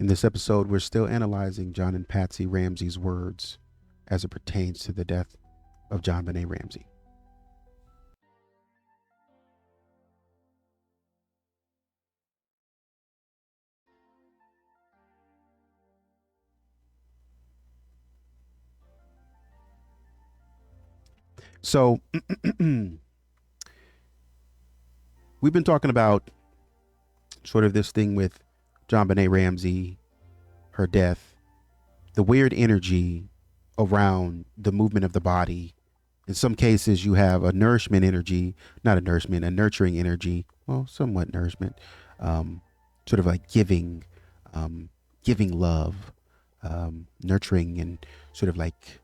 In this episode, we're still analyzing John and Patsy Ramsey's words as it pertains to the death of JonBenet Ramsey. So, we've been talking about sort of this thing with JonBenet Ramsey, her death, the weird energy around the movement of the body. In some cases, you have a nourishment energy, not a nourishment, a nurturing energy. Well, somewhat nourishment, sort of like giving love, nurturing, and sort of like,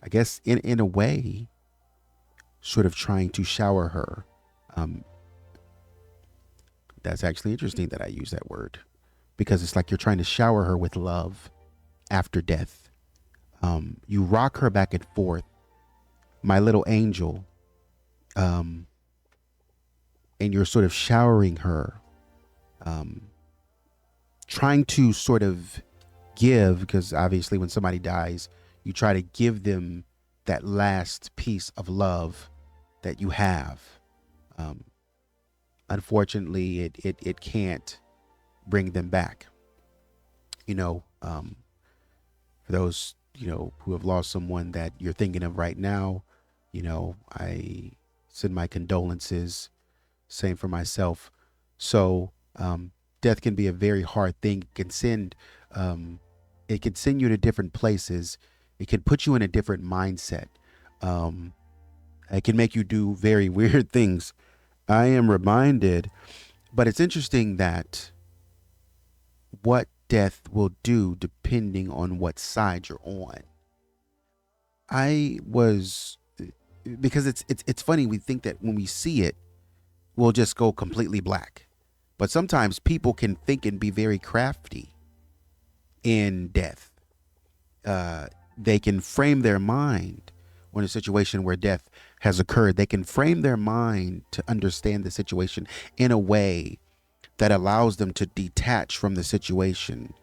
I guess, in a way, sort of trying to shower her. Um, that's actually interesting that I use that word because it's like you're trying to shower her with love after death. You rock her back and forth, my little angel, um, and you're sort of showering her, um, trying to sort of give, because obviously when somebody dies, you try to give them that last piece of love that you have. Um, Unfortunately, it can't bring them back. You know, for those, who have lost someone that you're thinking of right now, I send my condolences. Same for myself. So, death can be a very hard thing. Um, it can send you to different places. It can put you in a different mindset. Um, it can make you do very weird things. I am reminded, but it's interesting that what death will do depending on what side you're on. I was because it's funny, we think that when we see it, we'll just go completely black. But sometimes people can think and be very crafty in death. They can frame their mind when a situation where death has occurred. They can frame their mind to understand the situation in a way that allows them to detach from the situation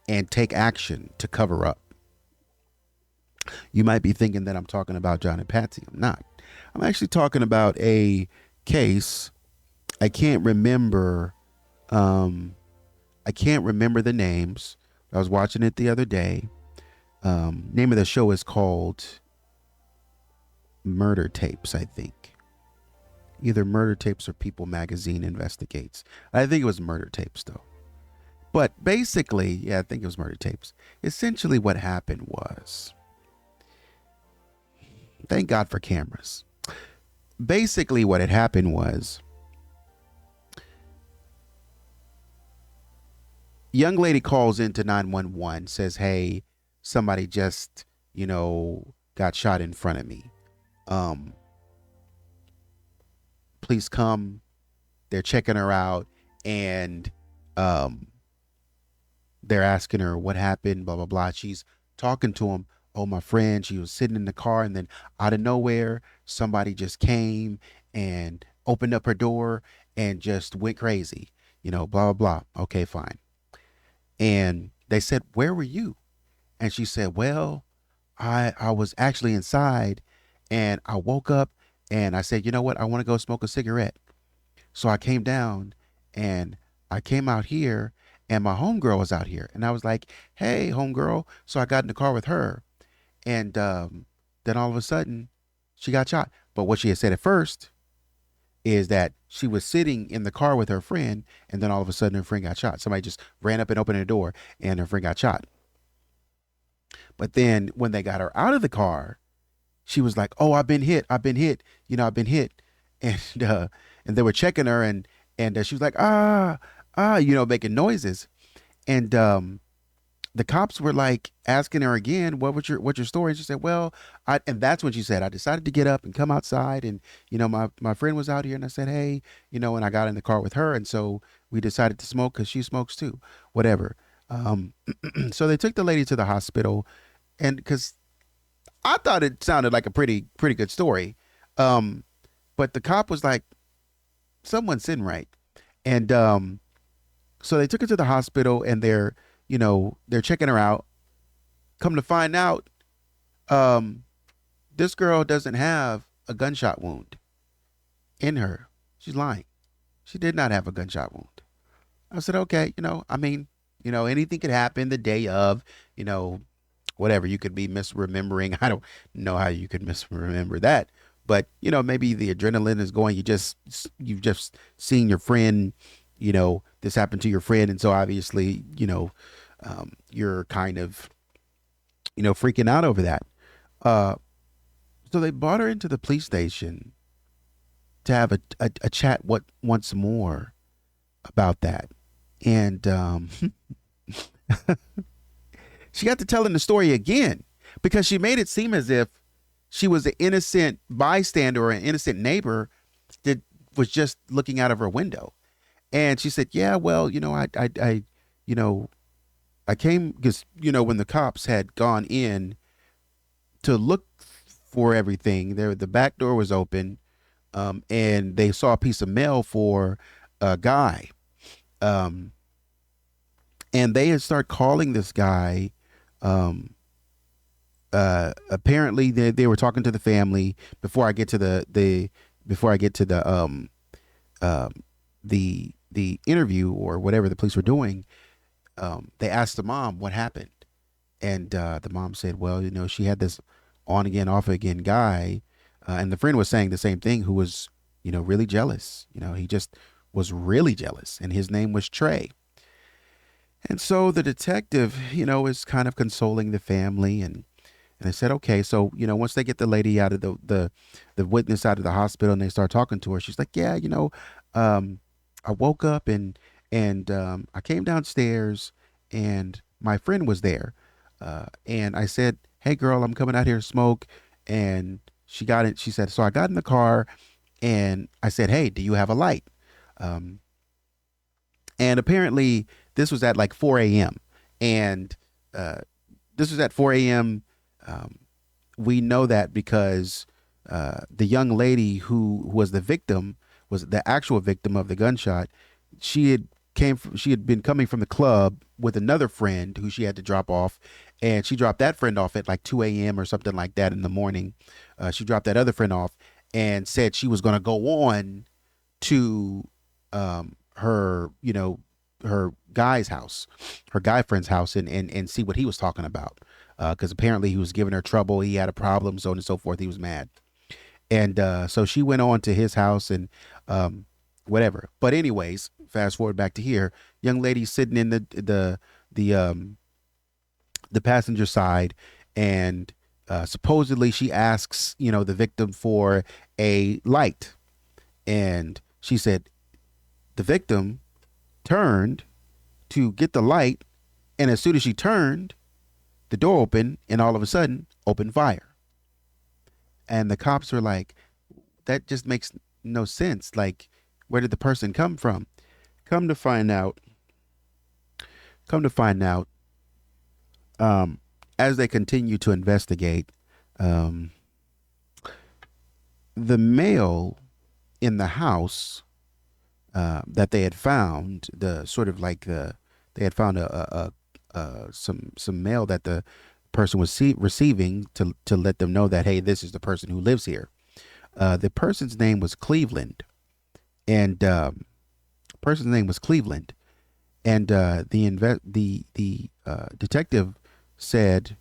and take action to cover up. You might be thinking that I'm talking about John and Patsy. I'm not. I'm actually talking about a case. I can't remember. I can't remember the names. I was watching it the other day. Name of the show is called Murder Tapes, I think. Either Murder Tapes or People Magazine Investigates. I think it was Murder Tapes, though. But basically, yeah, I think it was Murder Tapes. Essentially, what happened was, thank God for cameras. Basically, what had happened was, young lady calls into 911, says, hey, somebody just, got shot in front of me. Um, Please come. They're checking her out, and um, they're asking her what happened, blah, blah, blah. She's talking to him. Oh, my friend, she was sitting in the car, and then out of nowhere, somebody just came and opened up her door and just went crazy, blah, blah, blah. Okay, fine. And they said, where were you? And she said, well, I was actually inside, and I woke up and I said, you know what? I want to go smoke a cigarette. So I came down and I came out here, and my homegirl was out here. And I was like, hey, homegirl. So I got in the car with her. And then all of a sudden, she got shot. But what she had said at first is that she was sitting in the car with her friend. And then all of a sudden, her friend got shot. Somebody just ran up and opened the door, and her friend got shot. But then when they got her out of the car, she was like, "Oh, I've been hit. I've been hit. I've been hit." And they were checking her, and she was like, "Ah, ah," making noises. And the cops were like asking her again, what's your story?" And she said, "Well, and that's when she said, I decided to get up and come outside, and my friend was out here, and I said, hey, and I got in the car with her, and so we decided to smoke because she smokes too, whatever." Um, so they took the lady to the hospital, and because I thought it sounded like a pretty good story. Um, but the cop was like, someone's in right. And so they took her to the hospital, and they're, they're checking her out. Come to find out, um, this girl doesn't have a gunshot wound in her. She's lying. She did not have a gunshot wound. I said, okay, I mean, anything could happen the day of, you know, whatever. You could be misremembering. I don't know how you could misremember that, but maybe the adrenaline is going. You've just seen your friend. This happened to your friend, and so obviously, you're kind of, freaking out over that. Uh, so they brought her into the police station to have a chat once more about that, and she got to telling the story again because she made it seem as if she was an innocent bystander or an innocent neighbor that was just looking out of her window. And she said, "Yeah, well, you know, I came because when the cops had gone in to look for everything, the back door was open, and they saw a piece of mail for a guy, um, and they had started calling this guy." Um, Apparently they were talking to the family before I get to the before I get to um the interview or whatever the police were doing. They asked the mom what happened, and the mom said, well, she had this on again off again guy, and the friend was saying the same thing, who was really jealous. He just was really jealous, and his name was Trey. And so the detective, is kind of consoling the family, and I said, okay, so once they get the lady out of the witness out of the hospital, and they start talking to her, she's like, yeah, I woke up and I came downstairs, and my friend was there, and I said, hey girl, I'm coming out here to smoke, and she got it. She said, so I got in the car, and I said, hey, do you have a light? Um, and apparently this was at like 4 a.m. and uh, this was at 4 a.m. Um, we know that because the young lady who was the victim, was the actual victim of the gunshot. She had been coming from the club with another friend who she had to drop off, and she dropped that friend off at like 2 a.m. or something like that in the morning. She dropped that other friend off and said she was going to go on to her, her guy's house, her guy friend's house, and see what he was talking about. Because apparently he was giving her trouble. He had a problem, so on and so forth. He was mad. And so she went on to his house and whatever. But anyways, fast forward back to here. Young lady sitting in the the passenger side, and supposedly she asks, the victim for a light. And she said the victim turned to get the light, and as soon as she turned, the door opened, and all of a sudden, opened fire. And the cops were like, that just makes no sense. Like, where did the person come from? Come to find out, come to find out, um, as they continue to investigate, um, the mail in the house that they had found, the sort of like they had found some mail that the person was receiving to let them know that, hey, this is the person who lives here. The person's name was Cleveland, and person's name was Cleveland, and the detective said,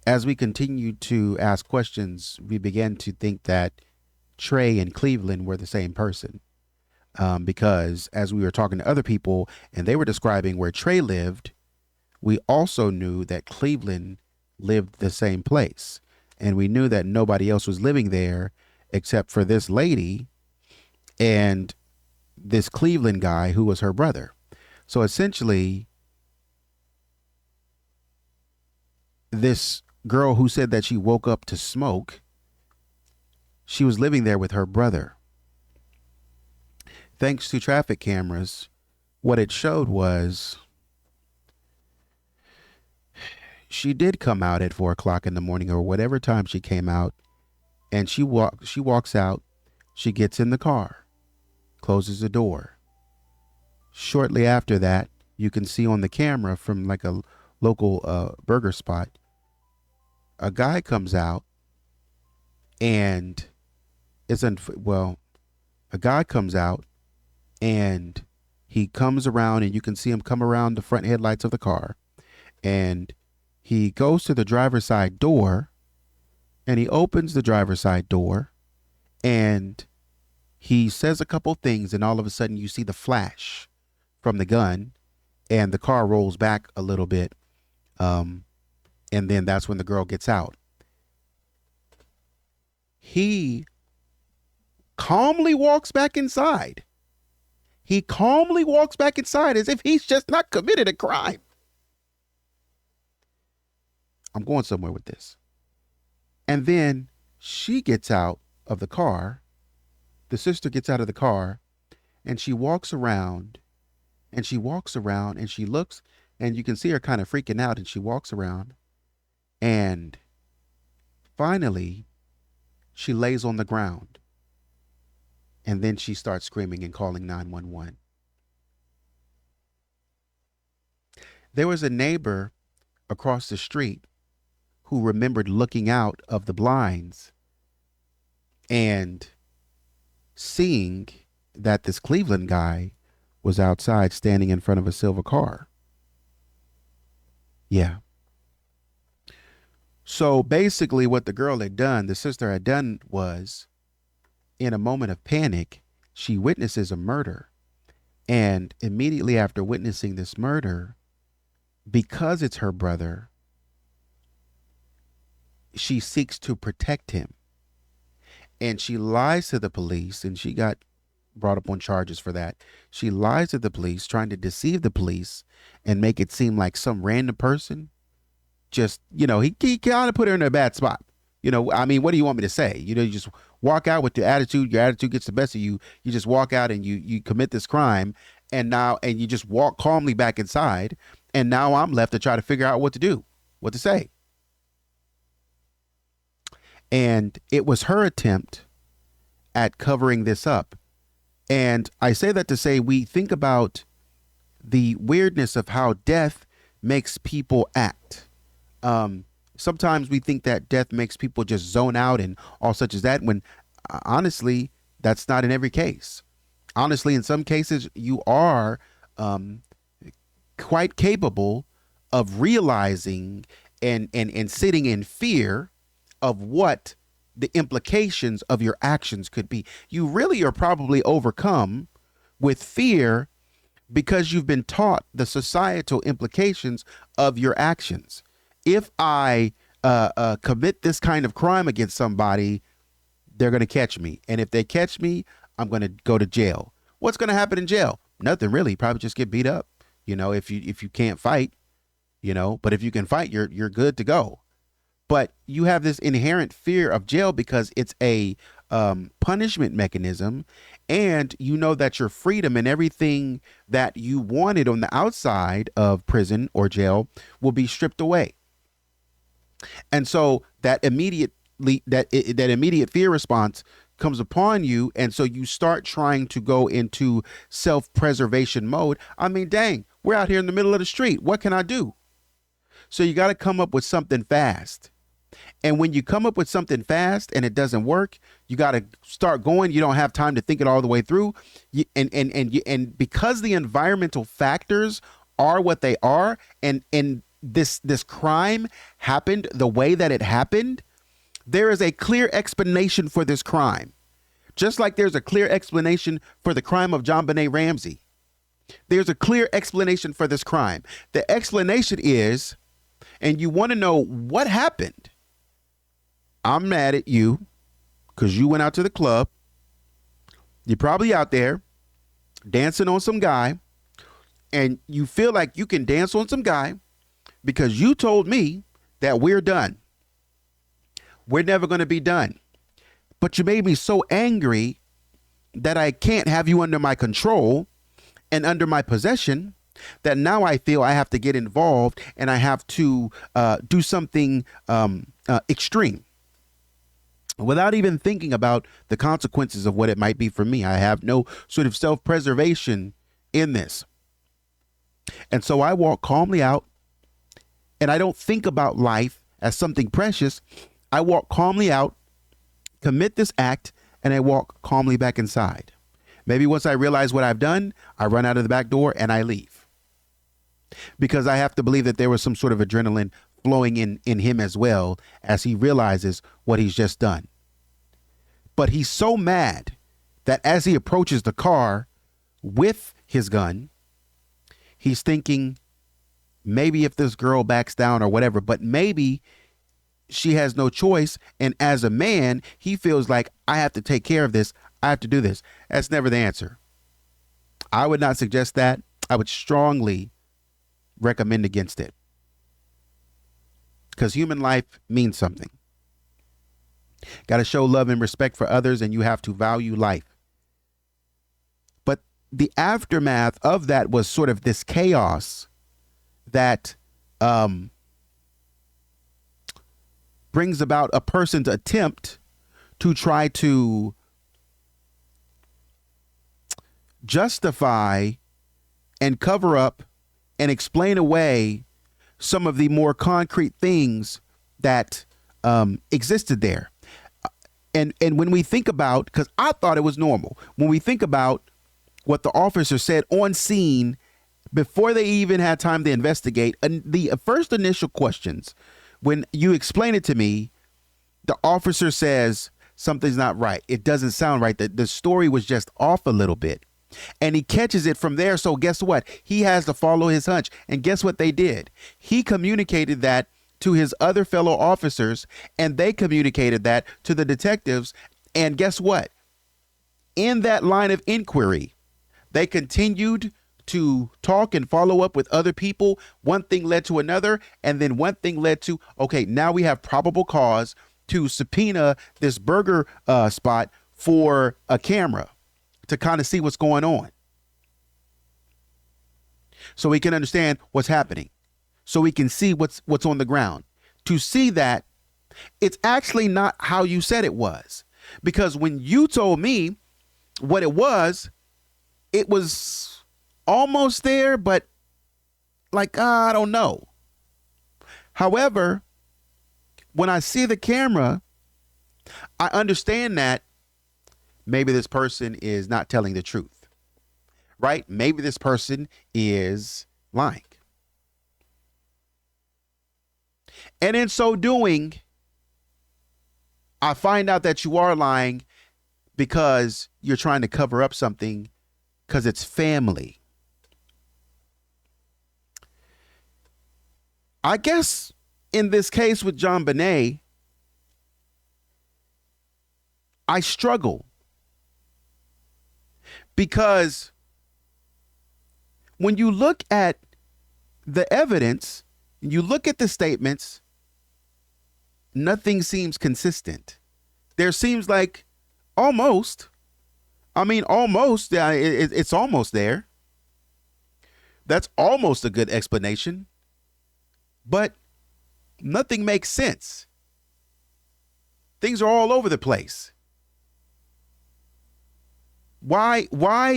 as we continued to ask questions, we began to think that Trey and Cleveland were the same person. Because as we were talking to other people and they were describing where Trey lived, we also knew that Cleveland lived the same place. And we knew that nobody else was living there except for this lady and this Cleveland guy who was her brother. So essentially, this girl who said that she woke up to smoke, she was living there with her brother. Thanks to traffic cameras, what it showed was she did come out at 4 o'clock in the morning or whatever time she came out, and she walks out, she gets in the car, closes the door. Shortly after that, you can see on the camera from like a local burger spot, a guy comes out and well, a guy comes out and he comes around and you can see him come around the front headlights of the car, and he goes to the driver's side door and he opens the driver's side door and he says a couple things, and all of a sudden you see the flash from the gun and the car rolls back a little bit. And then that's when the girl gets out. He calmly walks back inside. He calmly walks back inside as if he's just not committed a crime. I'm going somewhere with this. And then she gets out of the car. The sister gets out of the car and she walks around and she looks, and you can see her kind of freaking out, and she walks around and finally she lays on the ground, and then she starts screaming and calling 911. There was a neighbor across the street who remembered looking out of the blinds and seeing that this Cleveland guy was outside standing in front of a silver car. Yeah. So basically what the girl had done, the sister had done, was in a moment of panic, she witnesses a murder. And immediately after witnessing this murder, because it's her brother, she seeks to protect him. And she lies to the police, and she got brought up on charges for that. She lies to the police, trying to deceive the police and make it seem like some random person. Just, he kind of put her in a bad spot. I mean, what do you want me to say? You just walk out with your attitude gets the best of you. You just walk out and you commit this crime, and you just walk calmly back inside. And now I'm left to try to figure out what to do, what to say. And it was her attempt at covering this up. And I say that to say, we think about the weirdness of how death makes people act. Sometimes we think that death makes people just zone out and all such as that, when honestly, that's not in every case. Honestly, in some cases, you are quite capable of realizing and sitting in fear of what the implications of your actions could be. You really are probably overcome with fear because you've been taught the societal implications of your actions. If I commit this kind of crime against somebody, they're going to catch me. And if they catch me, I'm going to go to jail. What's going to happen in jail? Nothing really. Probably just get beat up, if you can't fight, but if you can fight, you're good to go. But you have this inherent fear of jail because it's a punishment mechanism, and you know that your freedom and everything that you wanted on the outside of prison or jail will be stripped away. And so that immediate fear response comes upon you, and so you start trying to go into self-preservation mode. I mean, dang, we're out here in the middle of the street. What can I do? So you got to come up with something fast. And when you come up with something fast and it doesn't work, you got to start going. You don't have time to think it all the way through. And because the environmental factors are what they are, and this crime happened the way that it happened, there is a clear explanation for this crime. Just like there's a clear explanation for the crime of JonBenet Ramsey. There's a clear explanation for this crime. The explanation is, and you want to know what happened. I'm mad at you because you went out to the club. You're probably out there dancing on some guy, and you feel like you can dance on some guy because you told me that we're done. We're never going to be done. But you made me so angry that I can't have you under my control and under my possession, that now I feel I have to get involved and I have to do something extreme without even thinking about the consequences of what it might be for me. I have no sort of self-preservation in this. And so I walk calmly out, and I don't think about life as something precious. I walk calmly out, commit this act, and I walk calmly back inside. Maybe once I realize what I've done, I run out of the back door and I leave, because I have to believe that there was some sort of adrenaline flowing in him as well, as he realizes what he's just done. But he's so mad that as he approaches the car with his gun, he's thinking, maybe if this girl backs down or whatever, but maybe she has no choice. And as a man, he feels like, I have to take care of this. I have to do this. That's never the answer. I would not suggest that. I would strongly recommend against it, because human life means something. Got to show love and respect for others, and you have to value life. But the aftermath of that was sort of this chaos that brings about a person's attempt to try to justify and cover up and explain away some of the more concrete things that existed there. And when we think about, because I thought it was normal, when we think about what the officer said on scene before they even had time to investigate, and the first initial questions, when you explain it to me, the officer says something's not right. It doesn't sound right. The story was just off a little bit. And he catches it from there. So guess what? He has to follow his hunch. And guess what they did? He communicated that to his other fellow officers, and they communicated that to the detectives. And guess what? In that line of inquiry, they continued to talk and follow up with other people. One thing led to another, and then one thing led to, okay, now we have probable cause to subpoena this burger spot for a camera to kind of see what's going on, so we can understand what's happening, so we can see what's on the ground, to see that it's actually not how you said it was. Because when you told me what it was almost there, but like, I don't know. However, when I see the camera, I understand that maybe this person is not telling the truth, right? Maybe this person is lying. And in so doing, I find out that you are lying because you're trying to cover up something because it's family. I guess in this case with JonBenet, I struggle, because when you look at the evidence, you look at the statements, nothing seems consistent. There seems like almost, it's almost there. That's almost a good explanation, but nothing makes sense. Things are all over the place. Why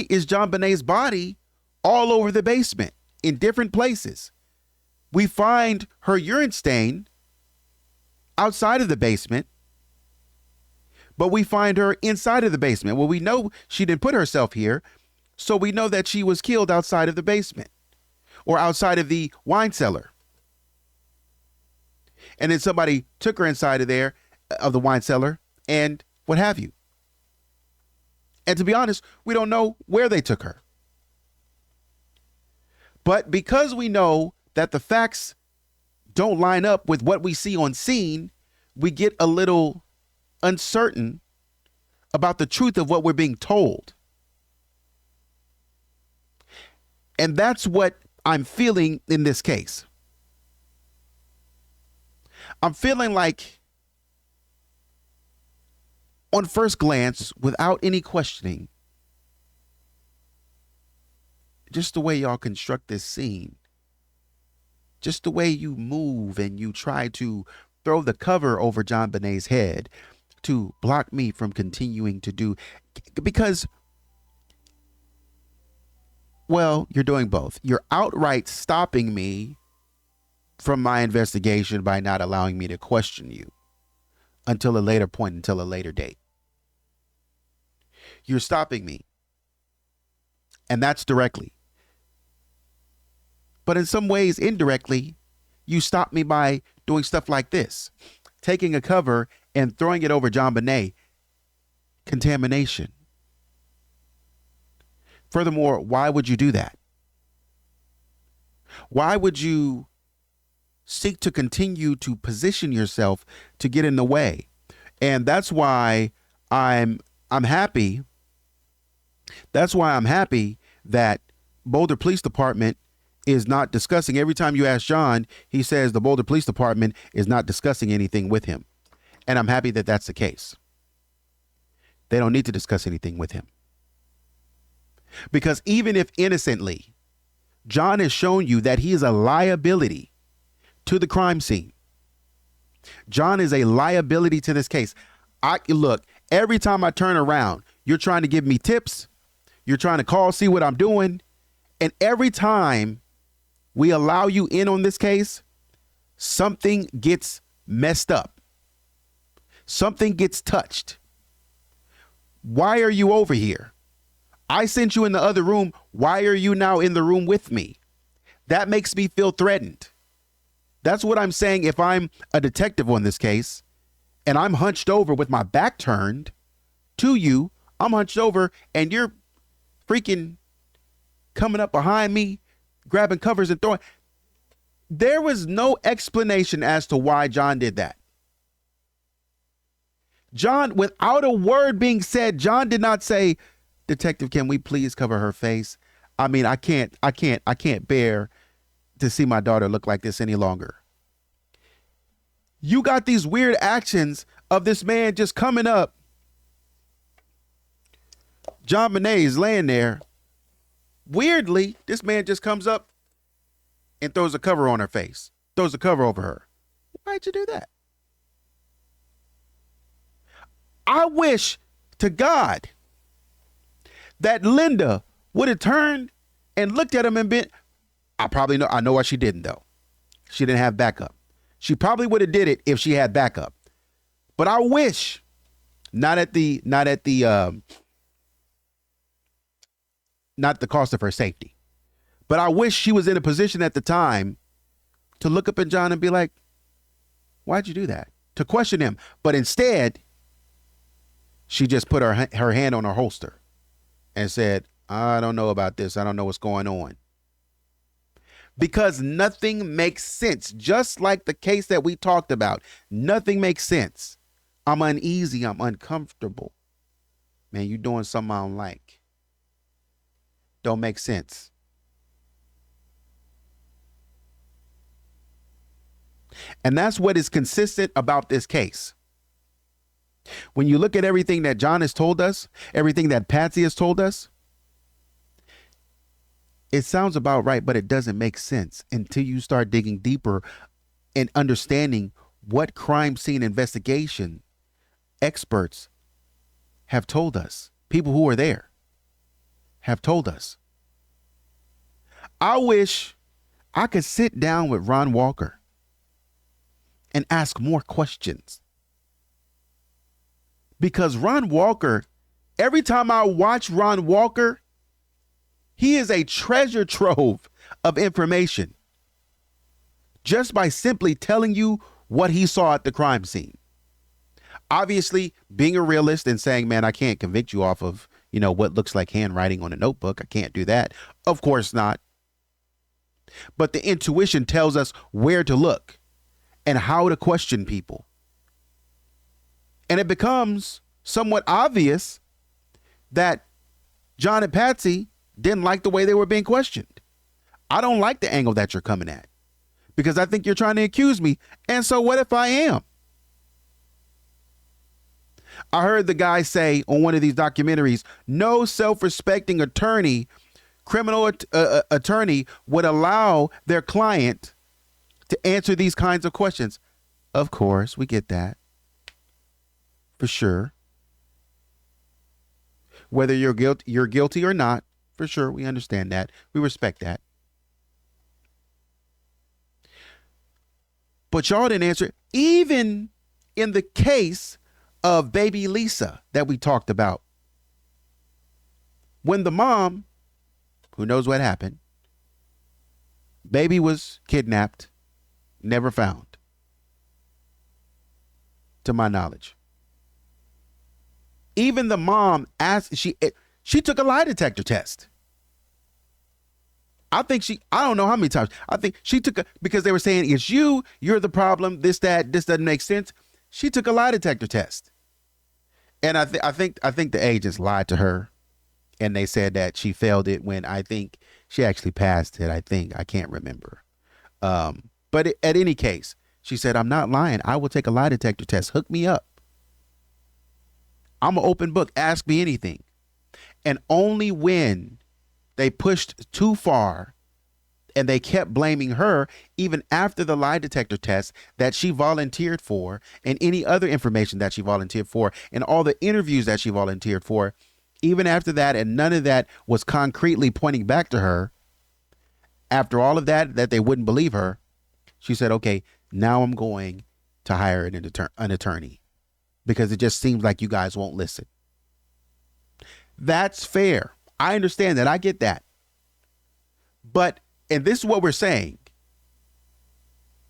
is JonBenet's body all over the basement in different places? We find her urine stain outside of the basement, but we find her inside of the basement. Well, we know she didn't put herself here, so we know that she was killed outside of the basement or outside of the wine cellar. And then somebody took her inside of there, of the wine cellar, and what have you. And to be honest, we don't know where they took her. But because we know that the facts don't line up with what we see on scene, we get a little uncertain about the truth of what we're being told. And that's what I'm feeling in this case. I'm feeling like, on first glance, without any questioning, just the way y'all construct this scene, just the way you move and you try to throw the cover over JonBenet's head to block me from continuing to do, because Well, you're doing both. You're outright stopping me from my investigation by not allowing me to question you until a later point, until a later date. You're stopping me. And that's directly. But in some ways, indirectly, you stop me by doing stuff like this, taking a cover and throwing it over JonBenet. Contamination. Furthermore, why would you do that? Why would you seek to continue to position yourself to get in the way? And that's why I'm happy. That's why I'm happy that Boulder Police Department is not discussing. Every time you ask John, he says the Boulder Police Department is not discussing anything with him. And I'm happy that that's the case. They don't need to discuss anything with him. Because even if innocently, John has shown you that he is a liability to the crime scene. John is a liability to this case. Look, every time I turn around, you're trying to give me tips. You're trying to call, see what I'm doing. And every time we allow you in on this case, something gets messed up. Something gets touched. Why are you over here? I sent you in the other room. Why are you now in the room with me? That makes me feel threatened. That's what I'm saying. If I'm a detective on this case and I'm hunched over with my back turned to you, I'm hunched over and you're freaking coming up behind me, grabbing covers and throwing. There was no explanation as to why John did that. John, without a word being said, John did not say, Detective, can we please cover her face? I mean, I can't bear to see my daughter look like this any longer. You got these weird actions of this man just coming up. JonBenet is laying there. Weirdly, this man just comes up and throws a cover on her face, throws a cover over her. Why'd you do that? I wish to God that Linda would have turned and looked at him and been, I know why she didn't though. She didn't have backup. She probably would have did it if she had backup. But I wish, not at the cost of her safety, but I wish she was in a position at the time to look up at John and be like, why'd you do that? To question him. But instead, she just put her hand on her holster and said, I don't know about this. I don't know what's going on. Because nothing makes sense. Just like the case that we talked about, nothing makes sense. I'm uneasy. I'm uncomfortable. Man, you doing something I don't like. Don't make sense. And that's what is consistent about this case. When you look at everything that John has told us, everything that Patsy has told us, it sounds about right, but it doesn't make sense until you start digging deeper and understanding what crime scene investigation experts have told us. People who are there have told us. I wish I could sit down with Ron Walker and ask more questions. Because Ron Walker, every time I watch Ron Walker, he is a treasure trove of information just by simply telling you what he saw at the crime scene. Obviously, being a realist and saying, man, I can't convict you off of, what looks like handwriting on a notebook. I can't do that. Of course not. But the intuition tells us where to look and how to question people. And it becomes somewhat obvious that John and Patsy didn't like the way they were being questioned. I don't like the angle that you're coming at because I think you're trying to accuse me. And so what if I am? I heard the guy say on one of these documentaries, no self-respecting attorney, criminal attorney would allow their client to answer these kinds of questions. Of course, we get that. For sure. Whether you're guilty or not, For sure. We understand that. We respect that. But y'all didn't answer. Even in the case of baby Lisa that we talked about, when the mom, who knows what happened, baby was kidnapped, never found, to my knowledge. Even the mom asked, she took a lie detector test. I don't know how many times. I think she took because they were saying, it's you're the problem, this doesn't make sense. She took a lie detector test. And I think the agents lied to her, and they said that she failed it when I think she actually passed it. I can't remember. But at any case, she said, I'm not lying. I will take a lie detector test. Hook me up. I'm an open book. Ask me anything. And only when they pushed too far and they kept blaming her, even after the lie detector test that she volunteered for and any other information that she volunteered for and all the interviews that she volunteered for, even after that, and none of that was concretely pointing back to her, after all of that they wouldn't believe her, she said, okay, now I'm going to hire an attorney because it just seems like you guys won't listen. That's fair. I understand that. I get that. But, and this is what we're saying,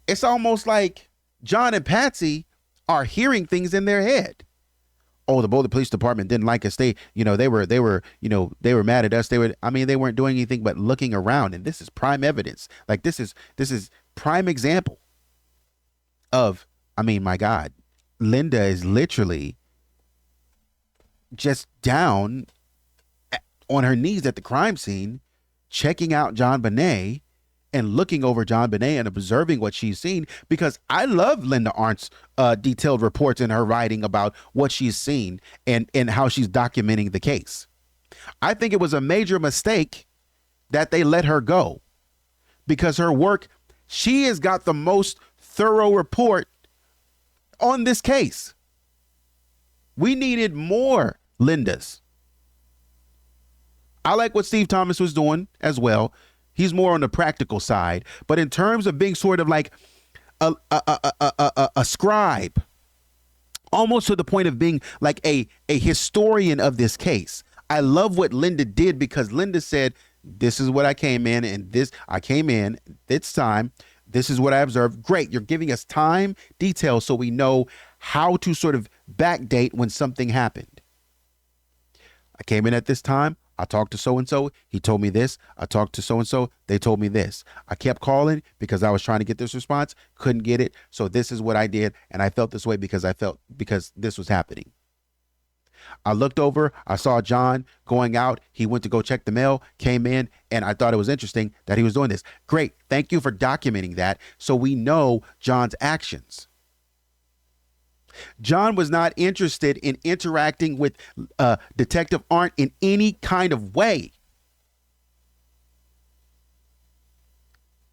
it's almost like John and Patsy are hearing things in their head. Oh, the Boulder Police Department didn't like us. They were mad at us. They weren't doing anything but looking around. And this is prime evidence. Like this is prime example of, my God, Linda is literally just down on her knees at the crime scene, checking out JonBenet and looking over JonBenet and observing what she's seen, because I love Linda Arndt's detailed reports in her writing about what she's seen and how she's documenting the case. I think it was a major mistake that they let her go, because her work, she has got the most thorough report on this case. We needed more Lindas. I like what Steve Thomas was doing as well. He's more on the practical side. But in terms of being sort of like a scribe, almost to the point of being like a historian of this case, I love what Linda did, because Linda said, this is what I came in, and I came in this time. This is what I observed. Great. You're giving us time, details, so we know how to sort of backdate when something happened. I came in at this time. I talked to so-and-so. He told me this. I talked to so-and-so. They told me this. I kept calling because I was trying to get this response. Couldn't get it. So this is what I did. And I felt this way because this was happening. I looked over. I saw John going out. He went to go check the mail, came in, and I thought it was interesting that he was doing this. Great. Thank you for documenting that so we know John's actions. John was not interested in interacting with Detective Arndt in any kind of way.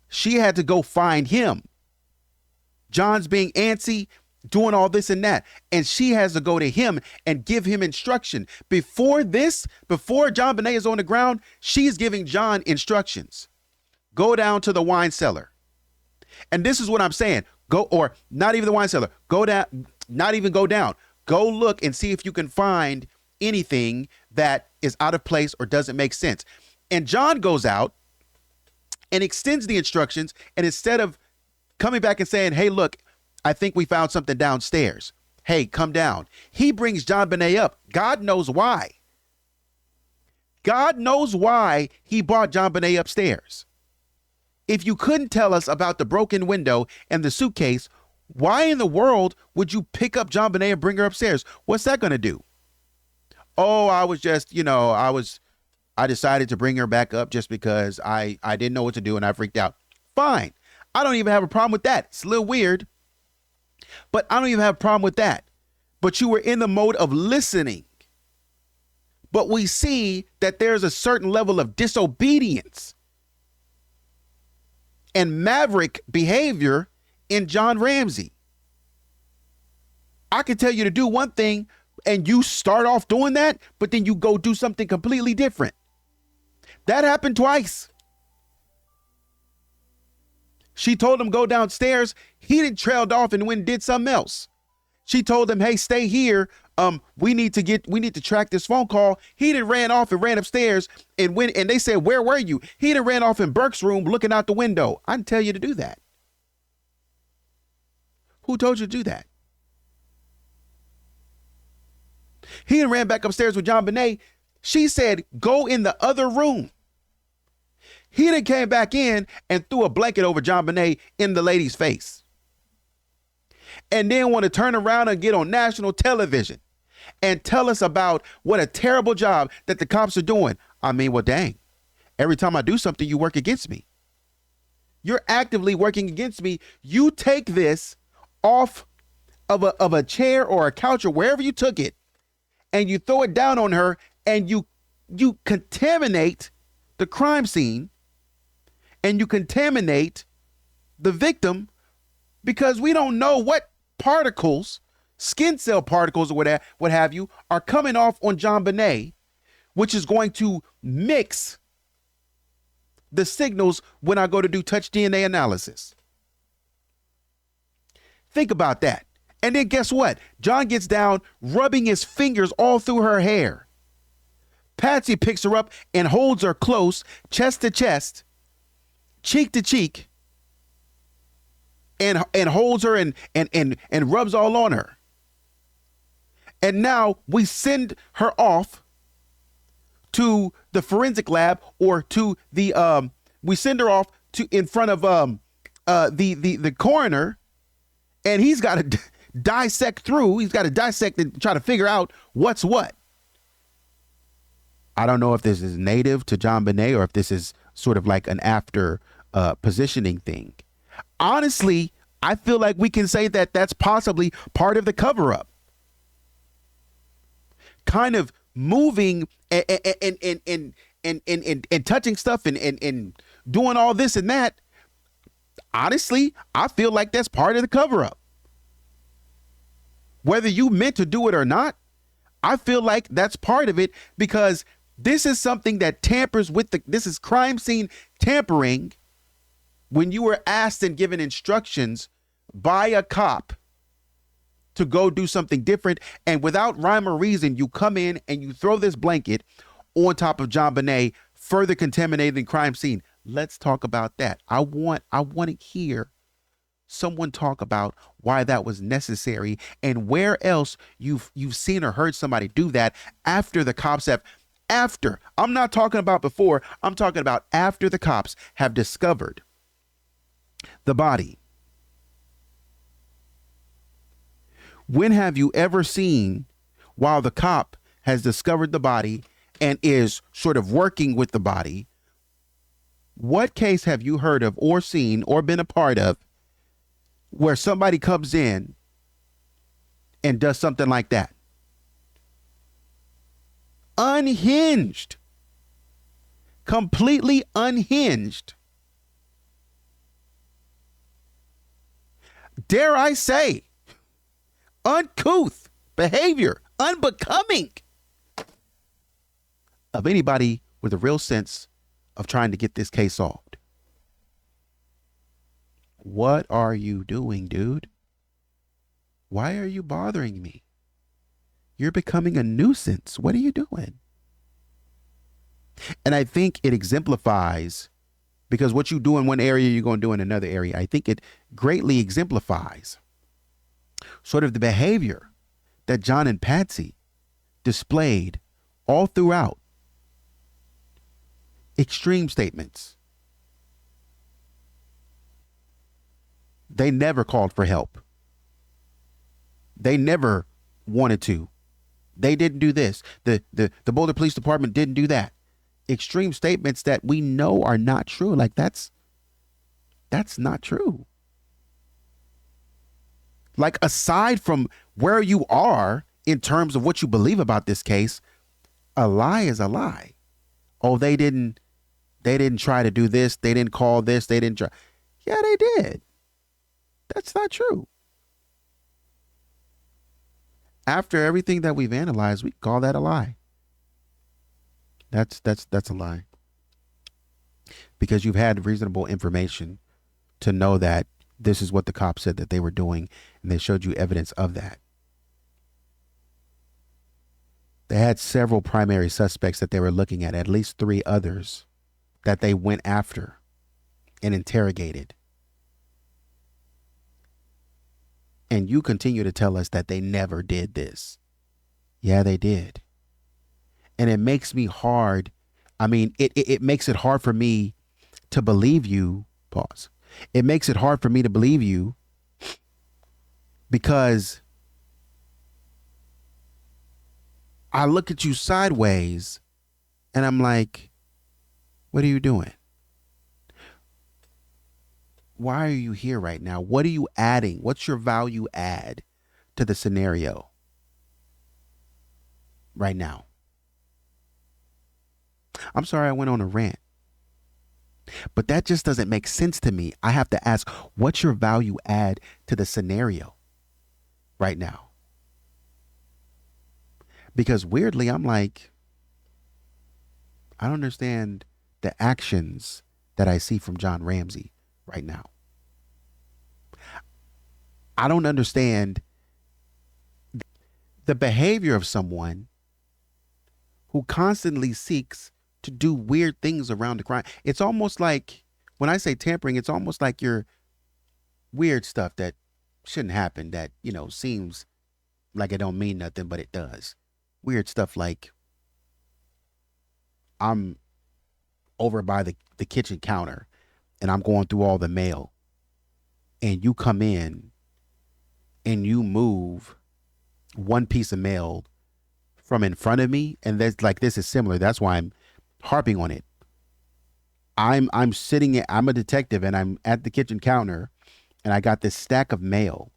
She had to go find him. John's being antsy, doing all this and that, and she has to go to him and give him instruction. Before JonBenet is on the ground, she's giving John instructions. Go down to the wine cellar. And this is what I'm saying. Go, or not even the wine cellar. Go down, not even go down. Go look and see if you can find anything that is out of place or doesn't make sense. And John goes out and extends the instructions, and instead of coming back and saying, hey, look, I think we found something downstairs. Hey, come down. He brings JonBenet up. God knows why. God knows why he brought JonBenet upstairs. If you couldn't tell us about the broken window and the suitcase, why in the world would you pick up JonBenet and bring her upstairs? What's that going to do? Oh, I was just, I decided to bring her back up just because I didn't know what to do and I freaked out. Fine. I don't even have a problem with that. It's a little weird, but I don't even have a problem with that. But you were in the mode of listening. But we see that there's a certain level of disobedience and maverick behavior in John Ramsey. I can tell you to do one thing and you start off doing that, but then you go do something completely different. That happened twice. She told him go downstairs. He didn't trailed off and went and did something else. She told him, hey, stay here. We need to track this phone call. He done ran off and ran upstairs and went, and they said, where were you? He done ran off in Burke's room looking out the window. I didn't tell you to do that. Who told you to do that? He done ran back upstairs with JonBenet. She said, go in the other room. He done came back in and threw a blanket over JonBenet in the lady's face. And then want to turn around and get on national television and tell us about what a terrible job that the cops are doing. I mean, well, dang, every time I do something, you work against me. You're actively working against me. You take this off of a chair or a couch or wherever you took it, and you throw it down on her, and you contaminate the crime scene, and you contaminate the victim, because we don't know what particles, skin cell particles or what have you, are coming off on JonBenet, which is going to mix the signals when I go to do touch DNA analysis. Think about that. And then guess what? John gets down, rubbing his fingers all through her hair. Patsy picks her up and holds her close, chest to chest, cheek to cheek, and holds her and rubs all on her. And now we send her off to the forensic lab, or to the we send her off to in front of the coroner, and he's got to dissect through. He's got to dissect and try to figure out what's what. I don't know if this is native to JonBenet or if this is sort of like an after positioning thing. Honestly, I feel like we can say that that's possibly part of the cover up. Kind of moving and touching stuff and doing all this and that. Honestly, I feel like that's part of the cover up. Whether you meant to do it or not, I feel like that's part of it, because this is something that tampers with this is crime scene tampering. When you were asked and given instructions by a cop to go do something different, and without rhyme or reason, you come in and you throw this blanket on top of JonBenet, further contaminating the crime scene. Let's talk about that. I want to hear someone talk about why that was necessary, and where else you've seen or heard somebody do that after the cops have. After, I'm not talking about before, I'm talking about after the cops have discovered the body. When have you ever seen, while the cop has discovered the body and is sort of working with the body, what case have you heard of or seen or been a part of where somebody comes in and does something like that? Unhinged. Completely unhinged. Dare I say, uncouth behavior, unbecoming of anybody with a real sense of trying to get this case solved. What are you doing, dude? Why are you bothering me? You're becoming a nuisance. What are you doing? And I think it exemplifies, because what you do in one area, you're going to do in another area. I think it greatly exemplifies sort of the behavior that John and Patsy displayed all throughout. Extreme statements. They never called for help. They never wanted to. They didn't do this. The Boulder Police Department didn't do that. Extreme statements that we know are not true. Like that's not true. Like, aside from where you are in terms of what you believe about this case, a lie is a lie. Oh, they didn't try to do this. They didn't call this. They didn't try. Yeah, they did. That's not true. After everything that we've analyzed, we call that a lie. That's a lie. because you've had reasonable information to know that this is what the cops said that they were doing, and they showed you evidence of that. They had several primary suspects that they were looking at least 3 others that they went after and interrogated. And you continue to tell us that they never did this. Yeah, they did. And it makes me hard. I mean, it makes it hard for me to believe you. Pause. It makes it hard for me to believe you because I look at you sideways and I'm like, what are you doing? Why are you here right now? What are you adding? What's your value add to the scenario right now? I'm sorry I went on a rant, but that just doesn't make sense to me. I have to ask, what's your value add to the scenario right now? Because weirdly, I'm like, I don't understand the actions that I see from John Ramsey right now. I don't understand the behavior of someone who constantly seeks to do weird things around the crime. It's almost like, when I say tampering, it's almost like you're weird stuff that shouldn't happen, that, seems like it don't mean nothing, but it does. Weird stuff like, I'm over by the kitchen counter and I'm going through all the mail, and you come in and you move one piece of mail from in front of me, and that's like, this is similar. That's why I'm harping on it. I'm a detective and I'm at the kitchen counter and I got this stack of mail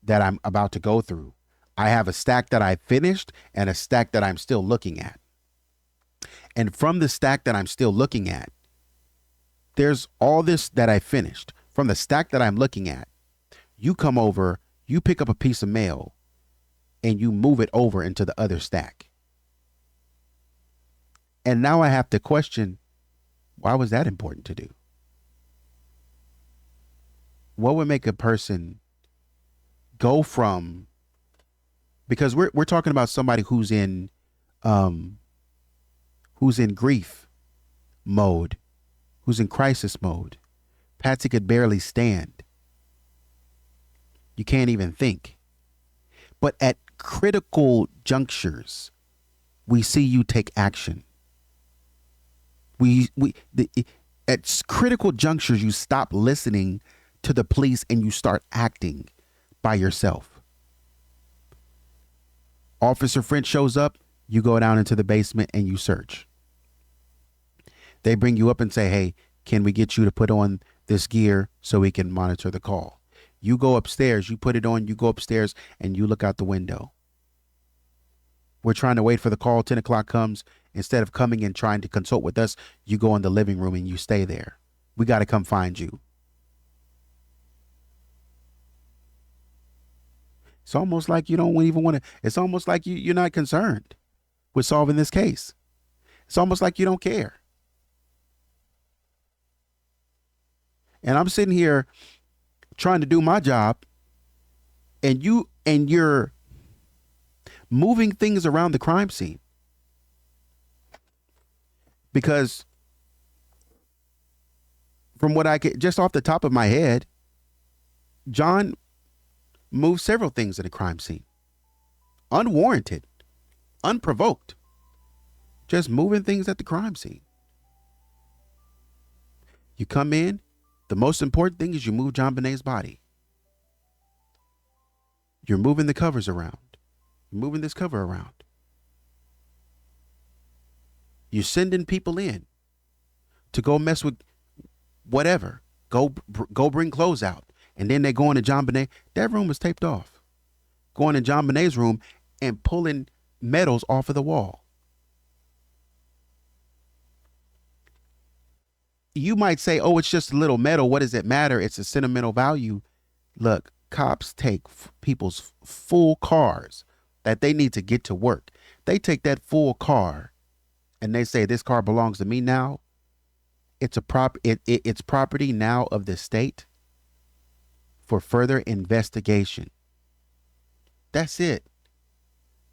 that I'm about to go through. I have a stack that I finished and a stack that I'm still looking at. And from the stack that I'm still looking at, there's all this that I finished. From the stack that I'm looking at, you come over, you pick up a piece of mail, and you move it over into the other stack. And now I have to question, why was that important to do? What would make a person go from, because we're talking about somebody who's in grief mode, who's in crisis mode. Patsy could barely stand. You can't even think. But at critical junctures, we see you take action. At critical junctures, you stop listening to the police and you start acting by yourself. Officer French shows up, you go down into the basement and you search. They bring you up and say, hey, can we get you to put on this gear so we can monitor the call? You go upstairs, you put it on, you go upstairs and you look out the window. We're trying to wait for the call. 10 o'clock comes. Instead of coming and trying to consult with us, you go in the living room and you stay there. We got to come find you. It's almost like you don't even want to. It's almost like you're not concerned with solving this case. It's almost like you don't care. And I'm sitting here trying to do my job, and you're moving things around the crime scene. Because from what I could, just off the top of my head, John moved several things in the crime scene. Unwarranted, unprovoked. Just moving things at the crime scene. You come in, the most important thing is you move JonBenet's body. You're moving the covers around. You're moving this cover around. You're sending people in to go mess with whatever. Go bring clothes out. And then they go into JonBenet. That room is taped off. Going in JonBenet's room and pulling medals off of the wall. You might say, oh, it's just a little metal. What does it matter? It's a sentimental value. Look, cops take people's full cars that they need to get to work. They take that full car and they say, this car belongs to me now. It's property now of the state for further investigation. That's it.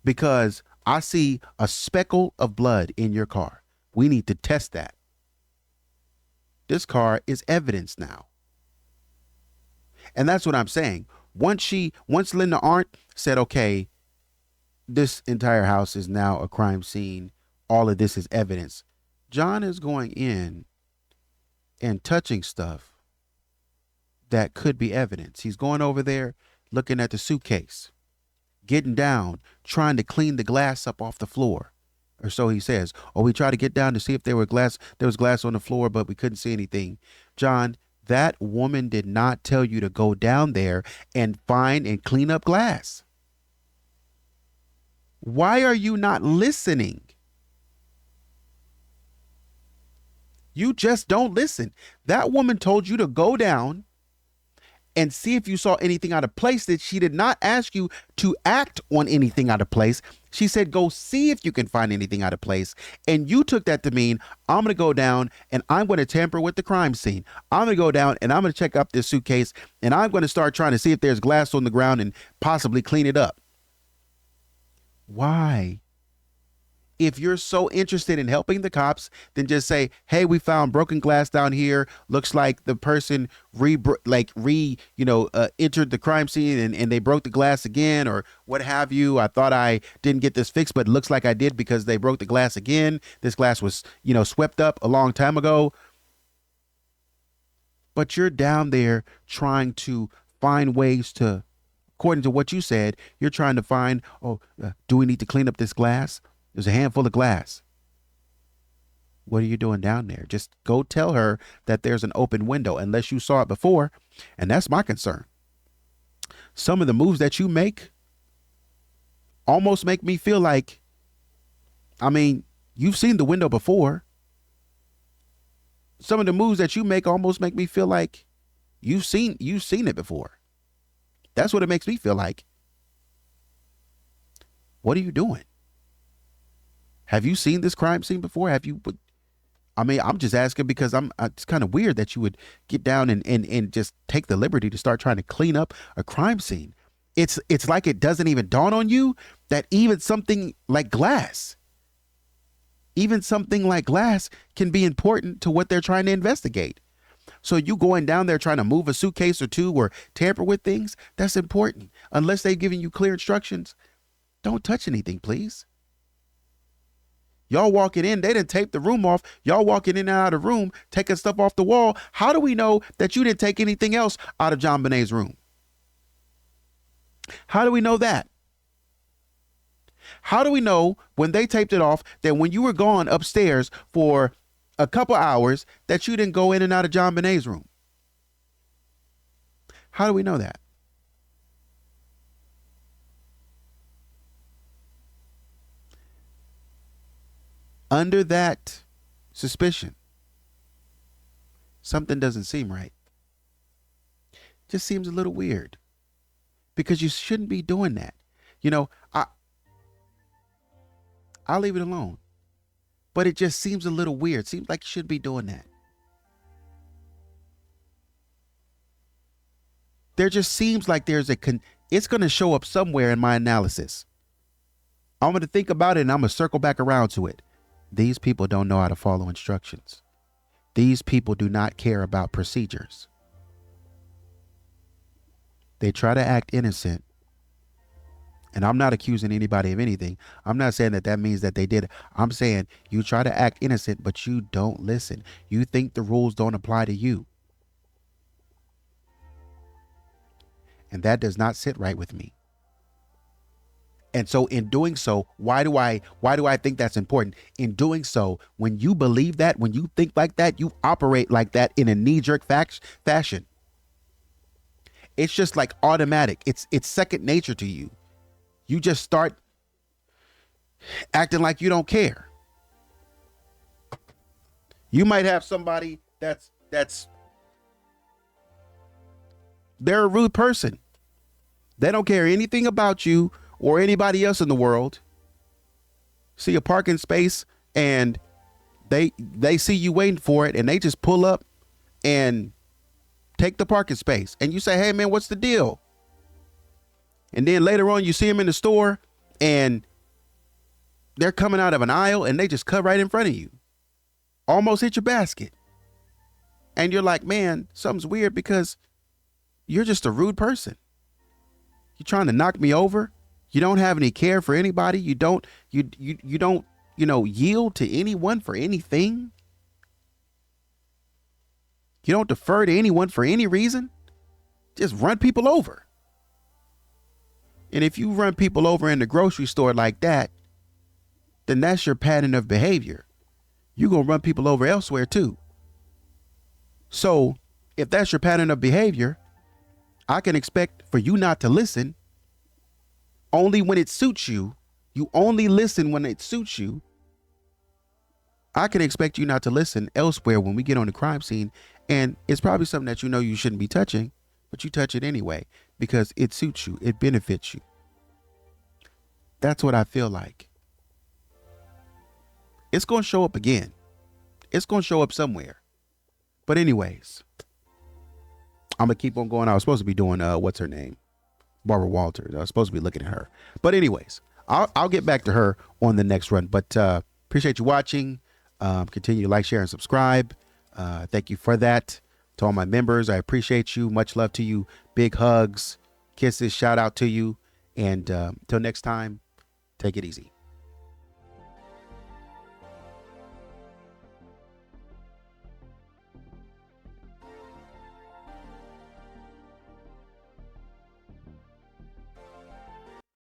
Because I see a speckle of blood in your car. We need to test that. This car is evidence now. And that's what I'm saying. Once Linda Arndt said, okay, this entire house is now a crime scene, all of this is evidence, John is going in and touching stuff that could be evidence. He's going over there, looking at the suitcase, getting down, trying to clean the glass up off the floor. Or so he says. Or we try to get down to see if there was glass on the floor, but we couldn't see anything. John, that woman did not tell you to go down there and find and clean up glass. Why are you not listening? You just don't listen. That woman told you to go down and see if you saw anything out of place. That she did not ask you to act on anything out of place. She said, go see if you can find anything out of place. And you took that to mean, I'm going to go down and I'm going to tamper with the crime scene. I'm going to go down and I'm going to check up this suitcase and I'm going to start trying to see if there's glass on the ground and possibly clean it up. Why? If you're so interested in helping the cops, then just say, hey, we found broken glass down here. Looks like the person entered the crime scene and they broke the glass again or what have you. I thought I didn't get this fixed, but it looks like I did because they broke the glass again. This glass was, swept up a long time ago. But you're down there trying to find ways to, according to what you said, you're trying to find, do we need to clean up this glass? There's a handful of glass. What are you doing down there? Just go tell her that there's an open window unless you saw it before. And that's my concern. Some of the moves that you make almost make me feel like, you've seen the window before. Some of the moves that you make almost make me feel like you've seen it before. That's what it makes me feel like. What are you doing? Have you seen this crime scene before? I'm just asking because it's kind of weird that you would get down and just take the liberty to start trying to clean up a crime scene. It's like it doesn't even dawn on you that even something like glass can be important to what they're trying to investigate. So you going down there trying to move a suitcase or two or tamper with things, that's important. Unless they've given you clear instructions, don't touch anything, please. Y'all walking in, they didn't tape the room off. Y'all walking in and out of the room, taking stuff off the wall. How do we know that you didn't take anything else out of JonBenet's room? How do we know that? How do we know when they taped it off that when you were gone upstairs for a couple hours that you didn't go in and out of JonBenet's room? How do we know that? Under that suspicion, something doesn't seem right. Just seems a little weird because you shouldn't be doing that. I'll leave it alone, but it just seems a little weird. Seems like you should be doing that. There just seems like it's going to show up somewhere in my analysis. I'm going to think about it and I'm going to circle back around to it. These people don't know how to follow instructions. These people do not care about procedures. They try to act innocent. And I'm not accusing anybody of anything. I'm not saying that means that they did it. I'm saying you try to act innocent, but you don't listen. You think the rules don't apply to you. And that does not sit right with me. And so in doing so, why do I think that's important? In doing so, when you believe that, when you think like that, you operate like that in a knee-jerk fashion. It's just like automatic. It's second nature to you. You just start acting like you don't care. You might have somebody that's they're a rude person. They don't care anything about you or anybody else in the world. See a parking space and They see you waiting for it and they just pull up and take the parking space. And you say, hey man, what's the deal? And then later on you see them in the store and they're coming out of an aisle and they just cut right in front of you. Almost hit your basket. And you're like, man, something's weird because you're just a rude person. You're trying to knock me over. You don't have any care for anybody. You don't yield to anyone for anything. You don't defer to anyone for any reason. Just run people over. And if you run people over in the grocery store like that, then that's your pattern of behavior. You're going to run people over elsewhere too. So if that's your pattern of behavior, I can expect for you not to listen only when it suits you. You only listen when it suits you. I can expect you not to listen elsewhere when we get on the crime scene. And it's probably something that you know you shouldn't be touching, but you touch it anyway because it suits you. It benefits you. That's what I feel like. It's going to show up again. It's going to show up somewhere. But anyways, I'm going to keep on going. I was supposed to be doing, what's her name? Barbara Walters. I was supposed to be looking at her. But anyways, I'll get back to her on the next run. But appreciate you watching. Continue to like, share, and subscribe. Thank you for that. To all my members, I appreciate you. Much love to you. Big hugs, kisses, shout out to you. And till next time, take it easy.